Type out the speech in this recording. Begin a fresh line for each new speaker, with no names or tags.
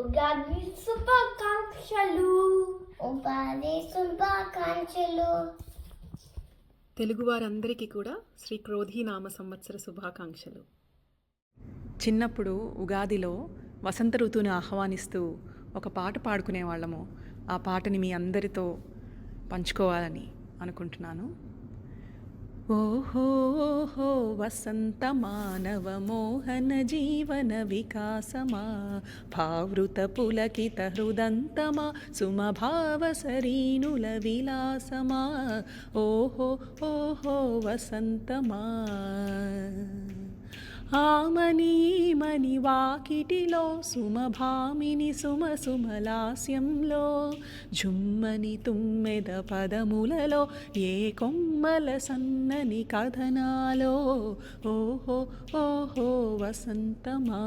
ఉగాది శుభాకాంక్షలు.
ఉగాది శుభాకాంక్షలు.
తెలుగువారందరికీ కూడా శ్రీ క్రోధీనామ సంవత్సర శుభాకాంక్షలు. చిన్నప్పుడు ఉగాదిలో వసంత ఋతువుని ఆహ్వానిస్తూ ఒక పాట పాడుకునేవాళ్ళము. ఆ పాటని మీ అందరితో పంచుకోవాలని అనుకుంటున్నాను. ఓహో ఓహో వసంత మానవ మోహన జీవన వికాసమా, భావృత పులకిత హృదంతమా, సుమభావ సరీనుల విలాసమా, ఓహో ఓహో వసంతమా. ఆమని వాకిటిలో సుమభామిని సుమసుమలాస్యంలో, జుమ్మని తుమ్మెద పదములలో ఏ కొమ్మల సన్నని కథనాలో, ఓహో ఓహో వసంతమా.